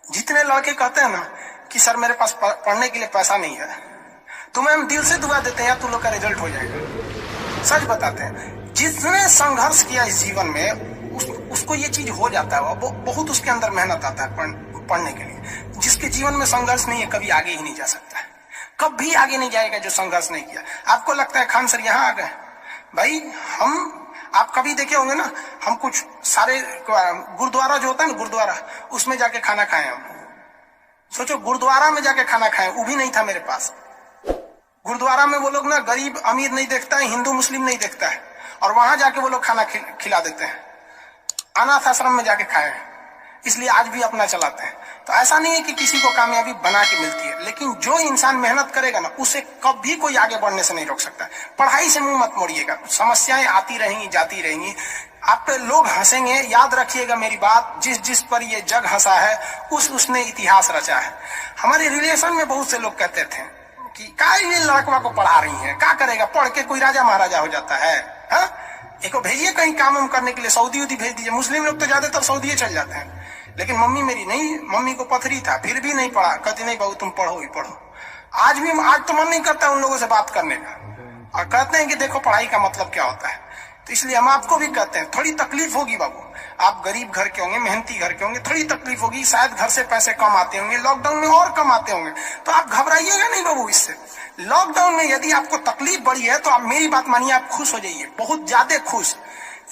जितने लड़के कहते हैं ना कि सर मेरे पास पढ़ने के लिए पैसा नहीं है, तो मैम दिल से दुआ देते हैं यार तुम लोग का रिजल्ट हो जाएगा। सच बताते हैं, जिसने संघर्ष किया इस जीवन में उसको ये चीज हो जाता है। वो बहुत उसके अंदर मेहनत आता है पढ़ने के लिए। जिसके जीवन में संघर्ष नहीं है कभी आगे ही नहीं जा सकता है, कभी आगे नहीं जाएगा जो संघर्ष नहीं किया। आपको लगता है खान सर यहाँ आ गए, भाई आप कभी देखे होंगे ना, हम कुछ सारे गुरुद्वारा जो होता है ना, गुरुद्वारा, उसमें जाके खाना खाए हम। सोचो गुरुद्वारा में जाके खाना खाए, वो भी नहीं था मेरे पास। गुरुद्वारा में वो लोग ना गरीब अमीर नहीं देखता है, हिंदू मुस्लिम नहीं देखता है, और वहां जाके वो लोग खाना खिला देते हैं। अनाथ आश्रम में जाके खाए, इसलिए आज भी अपना चलाते हैं। तो ऐसा नहीं है कि किसी को कामयाबी बना के मिलती है, लेकिन जो इंसान मेहनत करेगा ना उसे कभी कोई आगे बढ़ने से नहीं रोक सकता। पढ़ाई से मुंह मत मोड़िएगा, समस्याएं आती रहेंगी जाती रहेंगी, आप पे लोग हंसेंगे। याद रखिएगा मेरी बात, जिस पर ये जग हंसा है उसने इतिहास रचा है। हमारे रिलेशन में बहुत से लोग कहते थे कि क्या ये लड़कवा को पढ़ा रही है, क्या करेगा, पढ़ के कोई राजा महाराजा हो जाता है। एको भेजिए कहीं काम करने के लिए, सऊदी उदी भेज दीजिए। मुस्लिम लोग तो ज्यादातर सऊदी चल जाते हैं, लेकिन मम्मी मेरी नहीं, मम्मी को पथरी था फिर भी नहीं पढ़ा। कहती नहीं बहू तुम पढ़ो ही पढ़ो। आज तो मन नहीं करता उन लोगों से बात करने का, और कहते हैं कि देखो पढ़ाई का मतलब क्या होता है। तो इसलिए हम आपको भी कहते हैं, थोड़ी तकलीफ होगी बाबू, आप गरीब घर के होंगे, मेहनती घर के होंगे, थोड़ी तकलीफ होगी, शायद घर से पैसे कम आते होंगे, लॉकडाउन में और कम आते होंगे, तो आप घबराइएगा नहीं बाबू इससे। लॉकडाउन में यदि आपको तकलीफ बढ़ी है तो आप मेरी बात मानिए, आप खुश हो जाइए, बहुत ज्यादा खुश।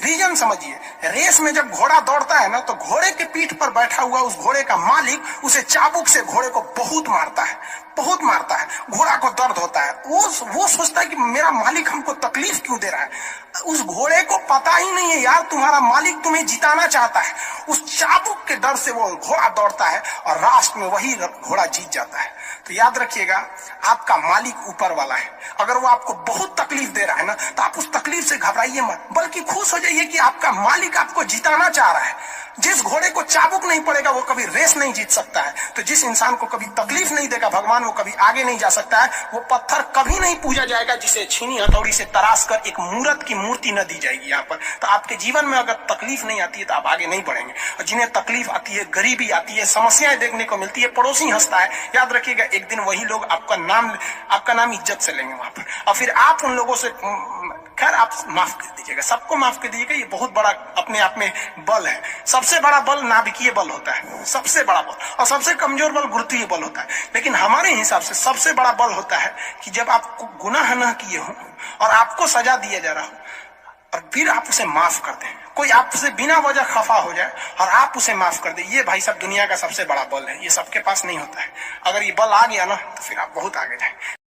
रीजन समझिए, रेस में जब घोड़ा दौड़ता है ना, तो घोड़े के पीठ पर बैठा हुआ उस घोड़े का मालिक उसे चाबुक से घोड़े को बहुत मारता है, बहुत मारता है। घोड़ा को दर्द होता है, वो सोचता है कि मेरा मालिक हमको तकलीफ क्यों दे रहा है। उस घोड़े को पता ही नहीं है यार तुम्हारा मालिक तुम्हें जिताना चाहता है। उस चाबुक के डर से वो घोड़ा दौड़ता है और लास्ट में वही घोड़ा जीत जाता है। तो याद रखिएगा, आपका मालिक ऊपर वाला है। अगर वो आपको बहुत तकलीफ दे रहा है ना, तो आप उस तकलीफ से घबराइए मत, बल्कि खुश हो जाइए कि आपका मालिक आपको जिताना चाह रहा है। जिस घोड़े को चाबुक नहीं पड़ेगा वो कभी रेस नहीं जीत सकता है। तो जिस इंसान को कभी तकलीफ नहीं देगा भगवान, वो कभी आगे नहीं जा सकता है। वो पत्थर कभी नहीं पूजा जाएगा जिसे छीनी हथौड़ी से तराश कर एक मूर्त की मूर्ति न दी जाएगी यहाँ पर। तो आपके जीवन में अगर तकलीफ नहीं आती है तो आप आगे नहीं बढ़ेंगे। और जिन्हें तकलीफ आती है, गरीबी आती है, समस्याएं देखने को मिलती है, पड़ोसी हंसता है, याद रखिएगा एक दिन वही लोग आपका नाम इज्जत से लेंगे वहां पर। और फिर आप उन लोगों से, खैर आप माफ कर दीजिएगा, सबको माफ कर दीजिएगा। ये बहुत बड़ा अपने आप में बल है। सबसे बड़ा बल नाभिकीय बल होता है, सबसे बड़ा बल, और सबसे कमजोर बल गुरुत्वीय बल होता है। लेकिन हमारे हिसाब से सबसे बड़ा बल होता है कि जब आप गुनाह न किए हो और आपको सजा दिया जा रहा हो और फिर आप उसे माफ कर दें। कोई आपसे बिना वजह खफा हो जाए और आप उसे माफ कर दे, ये भाई साहब दुनिया का सबसे बड़ा बल है। ये सबके पास नहीं होता है। अगर ये बल आ गया ना तो फिर आप बहुत आगे जाए।